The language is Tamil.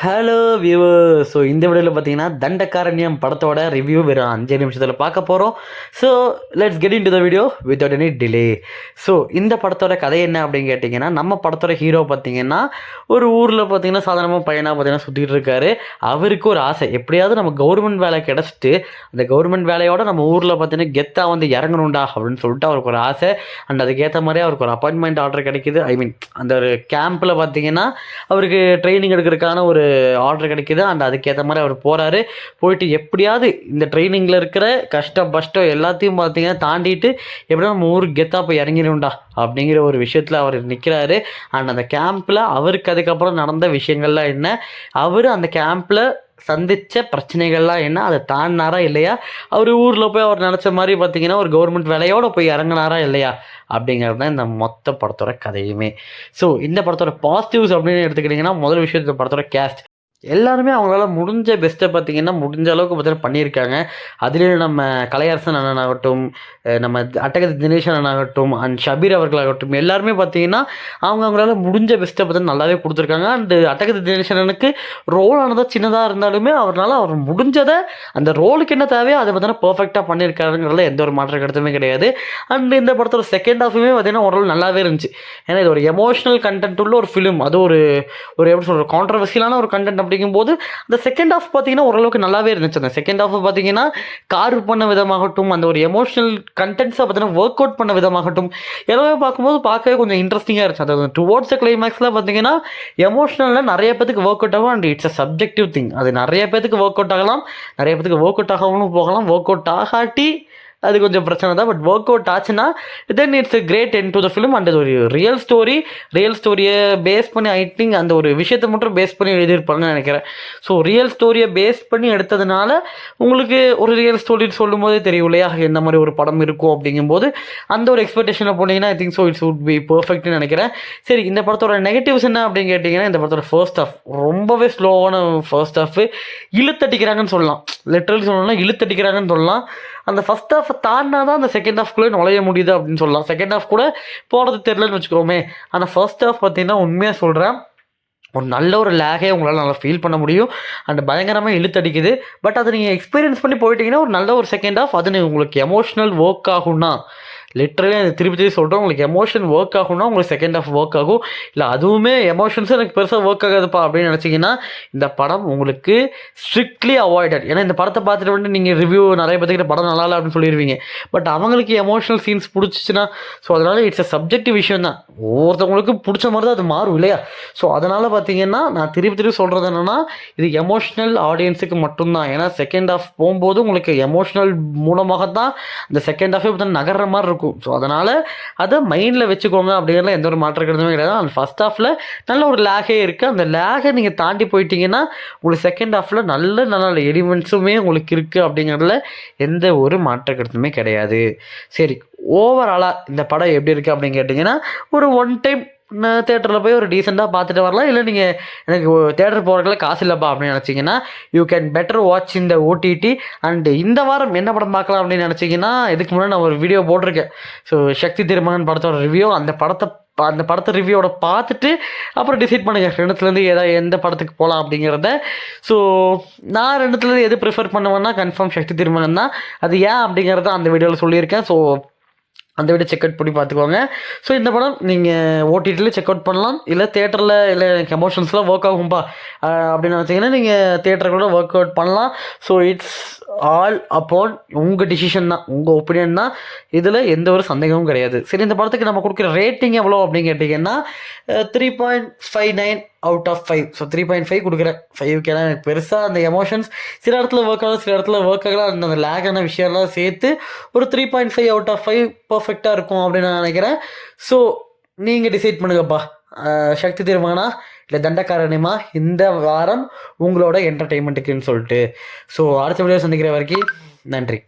Hello viewer. ஸோ இந்த வீடியோவில் பார்த்தீங்கன்னா தண்டகாரண்யம் படத்தோட ரிவ்யூ வெறும் 5 நிமிஷத்தில் பார்க்க போகிறோம். So let's get in to the video without any delay. So இந்த படத்தோட கதை என்ன அப்படின்னு கேட்டிங்கன்னா, நம்ம படத்தோட ஹீரோ பார்த்தீங்கன்னா ஒரு ஊரில் பார்த்தீங்கன்னா சாதாரணமாக பையனாக பார்த்தீங்கன்னா சுற்றிட்டு இருக்காரு. அவருக்கு ஒரு ஆசை, எப்படியாவது நம்ம கவர்மெண்ட் வேலை கிடச்சிட்டு அந்த கவர்மெண்ட் வேலையோட நம்ம ஊரில் பார்த்தீங்கன்னா கெத்தாக வந்து இறங்கணும்டா அப்படின்னு சொல்லிட்டு அவருக்கு ஒரு ஆசை. அண்ட் அதுக்கேற்ற மாதிரி அவருக்கு ஒரு அப்பாயின்மெண்ட் ஆர்டர் கிடைக்கிது. ஐ மீன் அந்த ஒரு கேம்பில் பார்த்தீங்கன்னா அவருக்கு ட்ரைனிங் எடுக்கிறதுக்கான ஒரு ஆர்டர் கிடைக்கிது. அண்ட் அதுக்கேற்ற மாதிரி அவர் போகிறாரு. போயிட்டு எப்படியாவது இந்த ட்ரைனிங்கில் இருக்கிற கஷ்டம் எல்லாத்தையும் பார்த்தீங்கன்னா தாண்டிட்டு எப்படியா நம்ம ஊருக்கு கெத்தாக போய் இறங்கிடும்டா அப்படிங்கிற ஒரு விஷயத்தில் அவர் நிற்கிறாரு. அண்ட் அந்த கேம்பில் அவருக்கு அதுக்கப்புறம் நடந்த விஷயங்கள்லாம் என்ன, அவர் அந்த கேம்பில் சந்தித்த பிரச்சனைகள்லாம் என்ன, அதை தாண்டினாரா இல்லையா, அவர் ஊரில் போய் அவர் நினச்ச மாதிரி பார்த்தீங்கன்னா ஒரு கவர்மெண்ட் வேலையோடு போய் இறங்கினாரா இல்லையா அப்படிங்கிறது தான் இந்த மொத்த படத்தோட கதையுமே. ஸோ இந்த படத்தோட பாசிட்டிவ்ஸ் அப்படின்னு எடுத்துக்கிட்டிங்கன்னா, முதல் விஷயம் இந்த படத்தோட கேஸ்ட் எல்லாருமே அவங்களால முடிஞ்ச பெஸ்ட்டை பார்த்தீங்கன்னா முடிஞ்ச அளவுக்கு பார்த்தீங்கன்னா பண்ணியிருக்காங்க. அதுலேயும் நம்ம கலையரசன் அண்ணனாகட்டும், நம்ம அட்டகத்தி தினேஷன் அண்ணனாகட்டும், அண்ட் ஷபீர் அவர்களாகட்டும், எல்லாருமே பார்த்தீங்கன்னா அவங்களால முடிஞ்ச பெஸ்ட்டை பார்த்தீங்கன்னா நல்லாவே கொடுத்துருக்காங்க. அண்டு அட்டகத்தி தினேஷனுக்கு ரோல் ஆனதாக சின்னதாக இருந்தாலுமே அவர் முடிஞ்சதை அந்த ரோலுக்கு என்ன தேவையோ அதை பார்த்தீங்கன்னா பர்ஃபெக்டாக பண்ணியிருக்காருங்கிறதுல எந்த ஒரு மாற்ற கருத்துமே கிடையாது. அண்ட் இந்த படத்தோட செகண்ட் ஹாஃபுமே பார்த்தீங்கன்னா ஓரளவு நல்லாவே இருந்துச்சு. ஏன்னா இது ஒரு எமோஷனல் கண்டென்ட் உள்ள ஒரு ஃபிலிம், அது ஒரு எப்படி சொல்கிற கான்ட்ரவர்சியலான ஒரு கண்டென்ட் அப்படிங்கும்போது அந்த செகண்ட் ஹாஃப் பார்த்தீங்கன்னா ஓரளவுக்கு நல்லாவே இருந்துச்சு. அந்த செகண்ட் ஹாஃப் பார்த்தீங்கன்னா கார்வ் பண்ண விதமாகட்டும், அந்த ஒரு எமோஷனல் கண்டென்ட்ஸை பார்த்தீங்கன்னா ஒர்க் அவுட் பண்ண விதமாகட்டும், எல்லாமே பார்க்கும்போது பார்க்கவே கொஞ்சம் இன்ட்ரெஸ்டிங்காக இருந்துச்சு. அது டுவோர்ட்ஸ் த கிளைமேக்ஸில் பார்த்தீங்கன்னா எமோஷனலில் நிறைய பேத்துக்கு ஒர்க் அவுட் ஆகும். And it's a subjective thing. அது நிறைய பேத்துக்கு ஒர்க் அவுட் ஆகலாம், நிறைய பேத்துக்கு ஒர்க் அவுட் ஆகவும் போகலாம். ஒர்க் அவுட் ஆகாட்டி அது கொஞ்சம் பிரச்சனை தான். பட் ஒர்க் அவுட் ஆச்சுன்னா then it's a great end to the film. And ஒரு ரியல் ஸ்டோரியை பேஸ் பண்ணி ஐ திங்க் அந்த ஒரு விஷயத்தை மட்டும் பேஸ் பண்ணி எழுதியிருப்பாங்கன்னு நினைக்கிறேன். ஸோ ரியல் ஸ்டோரியை பேஸ் பண்ணி எடுத்ததுனால உங்களுக்கு ஒரு ரியல் ஸ்டோரி சொல்லும் போதே தெரியும் இல்லையா எந்த மாதிரி ஒரு படம் இருக்கும் அப்படிங்கும்போது அந்த ஒரு எக்ஸ்பெக்டேஷனில் போனீங்கன்னா I think so it's would be பர்ஃபெக்ட்னு நினைக்கிறேன். சரி, இந்த படத்தோட நெகட்டிவ்ஸ் என்ன அப்படின்னு கேட்டிங்கன்னா, இந்த படத்தோட ஃபர்ஸ்ட் ஹாஃப் ரொம்பவே ஸ்லோவான ஃபர்ஸ்ட் ஹாஃப், இழுத்தடிக்கிறாங்கன்னு சொல்லலாம். லிட்டரலி சொல்லணும்னா இழுத்தடிக்கிறாங்கன்னு சொல்லலாம். அந்த ஃபஸ்ட் ஹாஃப் தாண்டினா தான் அந்த செகண்ட் ஹாஃப்குள்ளே நுழைய முடியுது அப்படின்னு சொல்லலாம். செகண்ட் ஹாஃப் கூட போகிறது தெரிலன்னு வச்சுக்கோமே. ஆனால் ஃபர்ஸ்ட் ஹாஃப் பார்த்தீங்கன்னா உண்மையாக சொல்கிறேன், ஒரு நல்ல ஒரு லேகே உங்களால் நல்லா ஃபீல் பண்ண முடியும். அண்ட் பயங்கரமாக இழுத்தடிக்குது. பட் அதை நீங்கள் எக்ஸ்பீரியன்ஸ் பண்ணி போயிட்டீங்கன்னா ஒரு நல்ல ஒரு செகண்ட் ஹாஃப், அது உங்களுக்கு எமோஷ்னல் ஒர்க் ஆகும்னா, லிட்ரலி அது திருப்பி சொல்கிறோம், உங்களுக்கு எமோஷன் ஒர்க் ஆகும்னா உங்களுக்கு செகண்ட் ஹாஃப் ஒர்க் ஆகும். இல்லை அதுவுமே எமோஷன்ஸும் எனக்கு பெருசாக ஒர்க் ஆகாதுப்பா அப்படின்னு நினச்சிங்கன்னா இந்த படம் உங்களுக்கு ஸ்ட்ரிக்ட்லி அவாய்டட். ஏன்னா இந்த படத்தை பார்த்துட்டு வந்து நீங்கள் ரிவ்யூ நிறைய பேர்த்துக்கிட்ட படம் நல்லா இல்லை அப்படின்னு சொல்லிடுவீங்க. பட் அவங்களுக்கு எமோஷனல் சீன்ஸ் பிடிச்சிச்சின்னா ஸோ அதனால் இட்ஸ் அ சப்ஜெக்டிவ் விஷயம் தான். ஒவ்வொருத்தவங்களுக்கு பிடிச்ச மாதிரி தான் அது மாறும் இல்லையா. ஸோ அதனால் பார்த்தீங்கன்னா நான் திருப்பி சொல்கிறது என்னென்னா, இது எமோஷ்னல் ஆடியன்ஸுக்கு மட்டும்தான். ஏன்னா செகண்ட் ஹாஃப் போகும்போது உங்களுக்கு எமோஷ்னல் மூலமாக தான் அந்த செகண்ட் ஹாஃபே பார்த்தா நகர்ற மாதிரி இருக்கும். ஸோ அதனால் அதை மைண்டில் வச்சுக்கோங்க அப்படிங்கிறதுல எந்த ஒரு மாற்ற கருத்துமே கிடையாது. அந்த ஃபஸ்ட் ஹாஃபில் நல்ல ஒரு லேகே இருக்குது. அந்த லேகை நீங்கள் தாண்டி போயிட்டீங்கன்னா உங்களுக்கு செகண்ட் ஹாஃபில் நல்ல எலிமெண்ட்ஸுமே உங்களுக்கு இருக்குது அப்படிங்கிறதுல எந்த ஒரு மாற்ற கருத்துமே கிடையாது. சரி, ஓவராலாக இந்த படம் எப்படி இருக்குது அப்படின்னு கேட்டிங்கன்னா, ஒரு ஒன் டைம் தேட்டரில் போய் ஒரு டீசெண்டாக பார்த்துட்டு வரலாம். இல்லை நீங்கள் எனக்கு தேட்டர் போகிறதுக்குலாம் காசு இல்லைப்பா அப்படின்னு நினச்சிங்கன்னா யூ கேன் பெட்டர் வாட்ச் இந்த ஓடிடி. அண்டு இந்த வாரம் என்ன படம் பார்க்கலாம் அப்படின்னு நினச்சிங்கன்னா, இதுக்கு முன்னாடி நான் ஒரு வீடியோ போட்டிருக்கேன். ஸோ சக்தி திருமகன் படத்தோட ரிவ்யூ, அந்த படத்தை ரிவ்யூவோட பார்த்துட்டு அப்புறம் டிசைட் பண்ணுங்கள் ரெண்டுத்துலேருந்து எந்த படத்துக்கு போகலாம் அப்படிங்கிறத. ஸோ நான் ரெண்டுத்துலேருந்து எது ப்ரிஃபர் பண்ணுவேன்னா கன்ஃபார்ம் சக்தி திருமகன் தான். அது ஏன் அப்படிங்கிறத அந்த வீடியோவில் சொல்லியிருக்கேன். ஸோ அந்த வீடியோ செக் அவுட் பண்ணி பார்த்துக்கோங்க. ஸோ இந்த படம் நீங்கள் ஓடிடியில் செக் அவுட் பண்ணலாம். இல்லை தேட்டரில் இல்லை எனக்கு எமோஷன்ஸ்லாம் ஒர்க் ஆகும்பா அப்படின்னு நினச்சிங்கன்னா நீங்கள் தேட்டரை கூட ஒர்க் அவுட் பண்ணலாம். ஸோ இட்ஸ் ஆல் அப்பான் உங்கள் டிசிஷன் தான், உங்கள் ஒப்பீனியன் தான். இதில் எந்த ஒரு சந்தேகமும் கிடையாது. சரி, இந்த படத்துக்கு நம்ம கொடுக்குற ரேட்டிங் எவ்வளோ அப்படின்னு கேட்டிங்கன்னா 3.59 அவுட் ஆஃப் 5. ஸோ 3.5 கொடுக்குறேன். 5க்கு ஏன்னா எனக்கு பெருசாக அந்த எமோஷன்ஸ் சில இடத்துல ஒர்க் ஆகும், சில இடத்துல ஒர்க் ஆகலாம். அந்த லேகான விஷயம்லாம் சேர்த்து ஒரு 3.5 அவுட் ஆஃப் 5 பர்ஃபெக்டாக இருக்கும் அப்படின்னு நான் நினைக்கிறேன். ஸோ நீங்கள் டிசைட் பண்ணுங்கப்பா, சக்தி திருமகனா இல்லை தண்டகாரண்யமா இந்த வாரம் உங்களோட என்டர்டெயின்மெண்ட்டுக்குன்னு சொல்லிட்டு. ஸோ அடுத்த வீடியோ சந்திக்கிற வரைக்கும் நன்றி.